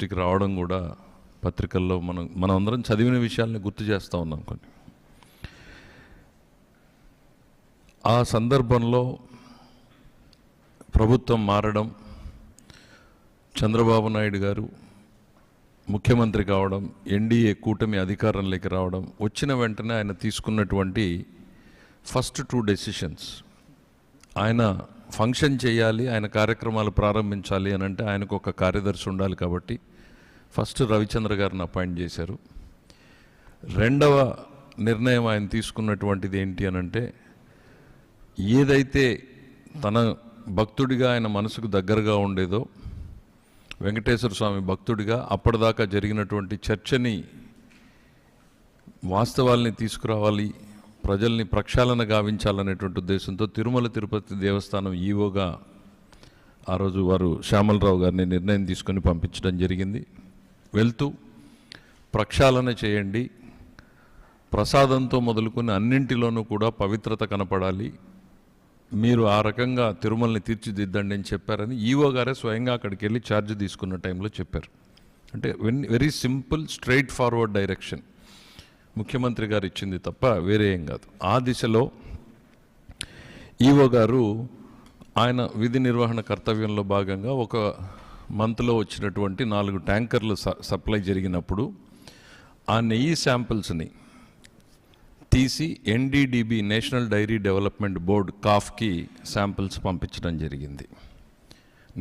దృష్టికి రావడం కూడా పత్రికల్లో మనం అందరం చదివిన విషయాల్ని గుర్తు చేస్తూ ఉన్నాం కొన్ని. ఆ సందర్భంలో ప్రభుత్వం మారడం, చంద్రబాబు నాయుడు గారు ముఖ్యమంత్రి కావడం, ఎన్డీఏ కూటమి అధికారంలోకి రావడం, వచ్చిన వెంటనే ఆయన తీసుకున్నటువంటి ఫస్ట్ 2 డెసిషన్స్, ఆయన ఫంక్షన్ చేయాలి, ఆయన కార్యక్రమాలు ప్రారంభించాలి అని అంటే ఆయనకు ఒక కార్యదర్శి ఉండాలి. కాబట్టి ఫస్ట్ రవిచంద్ర గారిని అపాయింట్ చేశారు. రెండవ నిర్ణయం ఆయన తీసుకున్నటువంటిది ఏంటి అని అంటే, ఏదైతే తన భక్తుడిగా ఆయన మనసుకు దగ్గరగా ఉండేదో, వెంకటేశ్వర స్వామి భక్తుడిగా అప్పటిదాకా జరిగినటువంటి చర్చని, వాస్తవాల్ని తీసుకురావాలి, ప్రజల్ని ప్రక్షాళన గావించాలనేటువంటి ఉద్దేశంతో తిరుమల తిరుపతి దేవస్థానం ఈవోగా ఆ రోజు వారు శ్యామలరావు గారిని నిర్ణయం తీసుకొని పంపించడం జరిగింది. వెళ్తూ ప్రక్షాళన చేయండి, ప్రసాదంతో మొదలుకొని అన్నింటిలోనూ కూడా పవిత్రత కనపడాలి, మీరు ఆ రకంగా తిరుమలని తీర్చిదిద్దండి అని చెప్పారని ఈవో గారే స్వయంగా అక్కడికి వెళ్ళి ఛార్జ్ తీసుకున్న టైంలో చెప్పారు. అంటే very simple, straight forward direction ముఖ్యమంత్రి గారు ఇచ్చింది తప్ప వేరే ఏం కాదు. ఆ దిశలో ఈవో గారు ఆయన విధి నిర్వహణ కర్తవ్యంలో భాగంగా ఒక మంత్లో వచ్చినటువంటి 4 ట్యాంకర్లు సప్లై జరిగినప్పుడు ఆ నెయ్యి శాంపిల్స్ని తీసి NDDB, national dairy development board, కాఫ్కి శాంపిల్స్ పంపించడం జరిగింది.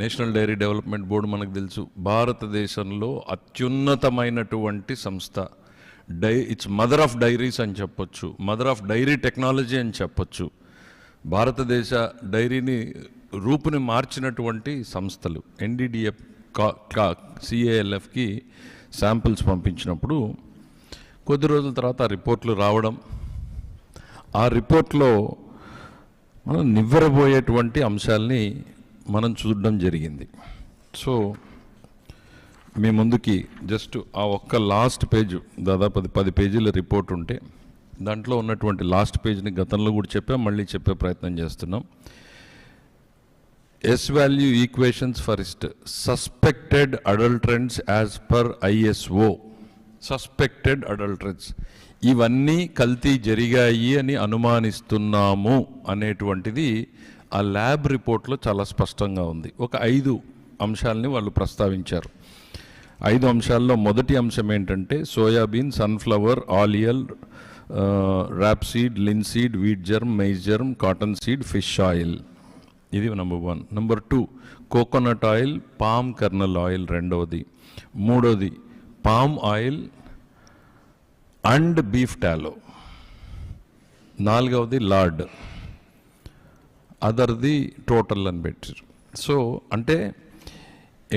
నేషనల్ డైరీ డెవలప్మెంట్ బోర్డు మనకు తెలుసు, భారతదేశంలో అత్యున్నతమైనటువంటి సంస్థ. ఇట్స్ మదర్ ఆఫ్ డైరీస్ అని చెప్పొచ్చు, మదర్ ఆఫ్ డైరీ టెక్నాలజీ అని చెప్పొచ్చు. భారతదేశ డైరీని రూపుని మార్చినటువంటి సంస్థలు. ఎన్డీడీఎఫ్, CALFకి శాంపిల్స్ పంపించినప్పుడు కొద్ది రోజుల తర్వాత ఆ రిపోర్ట్లు రావడం, ఆ రిపోర్ట్లో మనం నివ్వెరబోయేటువంటి అంశాలని మనం చూడడం జరిగింది. సో మీ ముందుకి జస్ట్ ఆ ఒక్క లాస్ట్ పేజ్, దాదాపు 10 పేజీల రిపోర్ట్ ఉంటే దాంట్లో ఉన్నటువంటి లాస్ట్ పేజ్ని గతంలో కూడా చెప్పాం, మళ్ళీ చెప్పే ప్రయత్నం చేస్తున్నాం. S value equations first, suspected adulterants as per ISO, suspected adulterants, ఇవన్నీ కల్తీ జరిగాయి అని అనుమానిస్తున్నాము అనేటువంటిది ఆ ల్యాబ్ రిపోర్ట్లో చాలా స్పష్టంగా ఉంది. ఒక 5 అంశాలని వాళ్ళు ప్రస్తావించారు. 5 అంశాల్లో మొదటి అంశం ఏంటంటే సోయాబీన్, సన్ఫ్లవర్, ఆలియల్, rapeseed, linseed, wheat germ, maize germ, cotton seed, fish oil. ఇది number 1. Number 2 coconut oil, palm kernel oil రెండవది. మూడోది palm oil and beef tallow. నాలుగవది లార్డ్, అదర్ది టోటల్ అని పెట్టారు. సో అంటే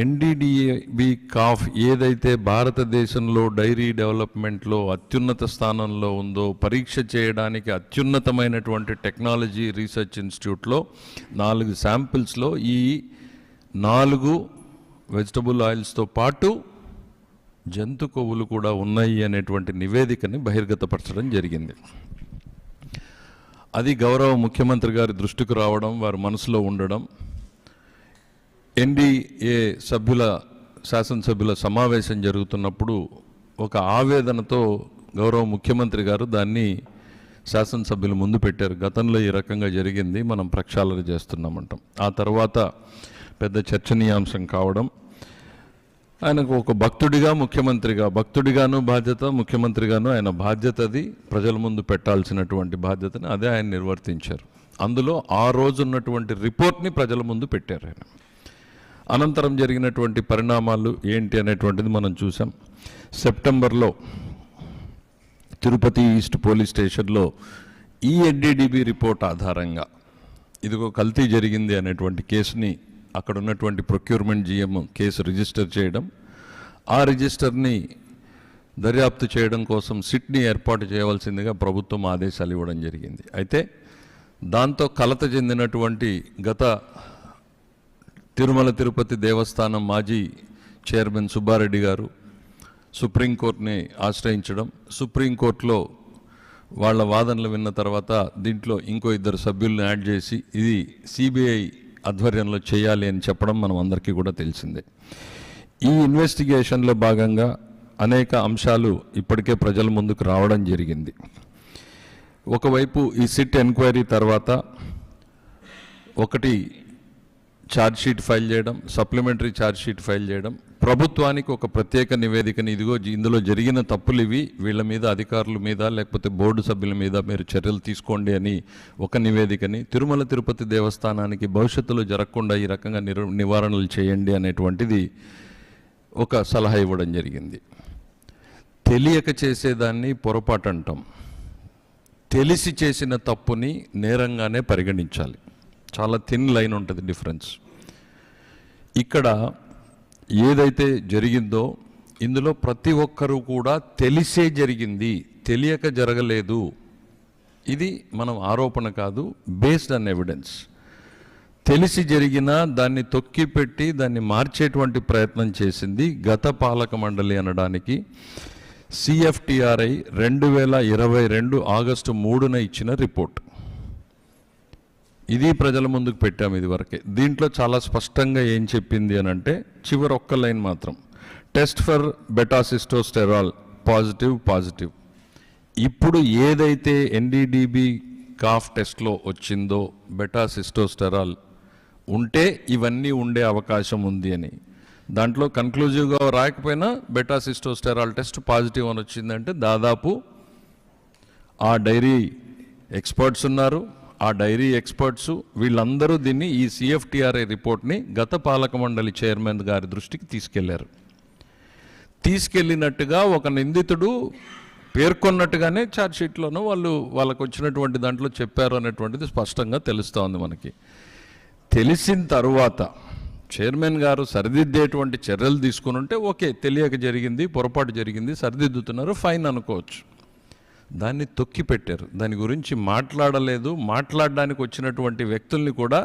ఎన్డీడీబీ కాఫ్ ఏదైతే భారతదేశంలో డైరీ డెవలప్మెంట్లో అత్యున్నత స్థానంలో ఉందో, పరీక్ష చేయడానికి అత్యున్నతమైనటువంటి టెక్నాలజీ రీసెర్చ్ ఇన్స్టిట్యూట్లో 4 శాంపిల్స్లో ఈ 4 వెజిటబుల్ ఆయిల్స్తో పాటు జంతు కొవ్వులు కూడా ఉన్నాయి అనేటువంటి నివేదికని బహిర్గతపరచడం జరిగింది. అది గౌరవ ముఖ్యమంత్రి గారి దృష్టికి రావడం, వారి మనసులో ఉండడం, ఎన్డీఏ శాసనసభ్యుల సమావేశం జరుగుతున్నప్పుడు ఒక ఆవేదనతో గౌరవ ముఖ్యమంత్రి గారు దాన్ని శాసనసభ్యుల ముందు పెట్టారు. గతంలో ఈ రకంగా జరిగింది, మనం ప్రక్షాళన చేస్తున్నామంటాం. ఆ తర్వాత పెద్ద చర్చనీయాంశం కావడం, ఆయనకు ఒక భక్తుడిగా, ముఖ్యమంత్రిగా, భక్తుడిగాను బాధ్యత, ముఖ్యమంత్రిగాను ఆయన బాధ్యతది, ప్రజల ముందు పెట్టాల్సినటువంటి బాధ్యతని అదే ఆయన నిర్వర్తించారు. అందులో ఆ రోజు ఉన్నటువంటి రిపోర్ట్ని ప్రజల ముందు పెట్టారు ఆయన. అనంతరం జరిగినటువంటి పరిణామాలు ఏంటి అనేటువంటిది మనం చూసాం. సెప్టెంబర్లో తిరుపతి ఈస్ట్ పోలీస్ స్టేషన్లో ఈ ఎన్డీడీబీ రిపోర్ట్ ఆధారంగా ఇదిగో కల్తీ జరిగింది అనేటువంటి కేసుని అక్కడ ఉన్నటువంటి ప్రొక్యూర్మెంట్ GM కేసు రిజిస్టర్ చేయడం, ఆ రిజిస్టర్ని దర్యాప్తు చేయడం కోసం సిట్ని ఏర్పాటు చేయవలసిందిగా ప్రభుత్వం ఆదేశాలు ఇవ్వడం జరిగింది. అయితే దాంతో కలత చెందినటువంటి గత తిరుమల తిరుపతి దేవస్థానం మాజీ చైర్మన్ సుబ్బారెడ్డి గారు సుప్రీంకోర్టుని ఆశ్రయించడం, సుప్రీంకోర్టులో వాళ్ళ వాదనలు విన్న తర్వాత దీంట్లో ఇంకో 2 సభ్యులను యాడ్ చేసి ఇది CBI ఆధ్వర్యంలో చేయాలి అని చెప్పడం మనం అందరికీ కూడా తెలిసిందే. ఈ ఇన్వెస్టిగేషన్లో భాగంగా అనేక అంశాలు ఇప్పటికే ప్రజల ముందుకు రావడం జరిగింది. ఒకవైపు ఈ సిట్ ఎంక్వైరీ తర్వాత ఒకటి ఛార్జ్షీట్ ఫైల్ చేయడం, సప్లిమెంటరీ ఛార్జ్షీట్ ఫైల్ చేయడం, ప్రభుత్వానికి ఒక ప్రత్యేక నివేదికని ఇదిగో ఇందులో జరిగిన తప్పులు ఇవి, వీళ్ళ మీద అధికారుల మీద లేకపోతే బోర్డు సభ్యుల మీద మీరు చర్యలు తీసుకోండి అని ఒక నివేదికని, తిరుమల తిరుపతి దేవస్థానానికి భవిష్యత్తులో జరగకుండా ఈ రకంగా నివారణలు చేయండి అనేటువంటిది ఒక సలహా ఇవ్వడం జరిగింది. తెలియక చేసేదాన్ని పొరపాటు అంటాం, తెలిసి చేసిన తప్పుని నేరంగానే పరిగణించాలి. చాలా థిన్ లైన్ ఉంటుంది డిఫరెన్స్. ఇక్కడ ఏదైతే జరిగిందో ఇందులో ప్రతి ఒక్కరూ కూడా తెలిసే జరిగింది, తెలియక జరగలేదు. ఇది మనం ఆరోపణ కాదు, బేస్డ్ ఆన్ ఎవిడెన్స్. తెలిసి జరిగినా దాన్ని తొక్కిపెట్టి దాన్ని మార్చేటువంటి ప్రయత్నం చేసింది గత పాలక మండలి అనడానికి CFTRI 2022 ఆగస్టు 3న ఇచ్చిన రిపోర్ట్. ఇది ప్రజల ముందుకు పెట్టాము ఇదివరకే. దీంట్లో చాలా స్పష్టంగా ఏం చెప్పింది అని అంటే, చివరి ఒక్క లైన్ మాత్రం, టెస్ట్ ఫర్ బెటాసిస్టోస్టెరాల్ పాజిటివ్. ఇప్పుడు ఏదైతే NDDB కాఫ్ టెస్ట్లో వచ్చిందో బెటాసిస్టోస్టెరాల్ ఉంటే ఇవన్నీ ఉండే అవకాశం ఉంది అని, దాంట్లో కన్క్లూజివ్గా రాకపోయినా బెటాసిస్టోస్టెరాల్ టెస్ట్ పాజిటివ్ అని వచ్చిందంటే దాదాపు ఆ డైరీ ఎక్స్పర్ట్స్ ఉన్నారు, ఆ డైరీ ఎక్స్పర్ట్స్ వీళ్ళందరూ దీన్ని ఈ CFTRI రిపోర్ట్ని గత పాలక మండలి చైర్మన్ గారి దృష్టికి తీసుకెళ్లారు. తీసుకెళ్ళినట్టుగా ఒక నిందితుడు పేర్కొన్నట్టుగానే ఛార్జ్షీట్లోనూ వాళ్ళకు వచ్చినటువంటి దాంట్లో చెప్పారు అనేటువంటిది స్పష్టంగా తెలుస్తూ ఉంది మనకి. తెలిసిన తరువాత చైర్మన్ గారు సరిదిద్దేటువంటి చర్యలు తీసుకుని ఉంటే ఓకే, తెలియక జరిగింది, పొరపాటు జరిగింది, సరిదిద్దుతున్నారు, ఫైన్ అనుకోవచ్చు. దాన్ని తొక్కి పెట్టారు, దాని గురించి మాట్లాడలేదు, మాట్లాడడానికి వచ్చినటువంటి వ్యక్తుల్ని కూడా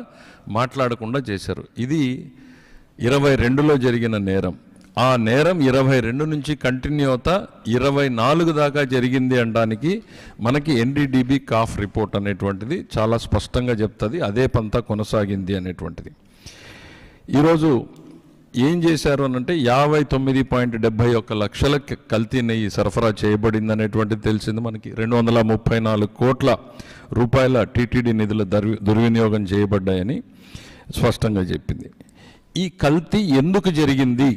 మాట్లాడకుండా చేశారు. ఇది 22లో జరిగిన నేరం. ఆ నేరం 22 నుంచి కంటిన్యూ అవుతా 24 దాకా జరిగింది అనడానికి మనకి NDDB కాఫ్ రిపోర్ట్ అనేటువంటిది చాలా స్పష్టంగా చెప్తుంది. అదే పంతా కొనసాగింది అనేటువంటిది. ఈరోజు ఏం చేశారు అనంటే 59.71 లక్షల కల్తీ నెయ్యి సరఫరా చేయబడింది అనేటువంటిది తెలిసింది మనకి. 234 కోట్ల రూపాయల TTD నిధుల దుర్వినియోగం చేయబడ్డాయని స్పష్టంగా చెప్పింది. ఈ కల్తీ ఎందుకు జరిగింది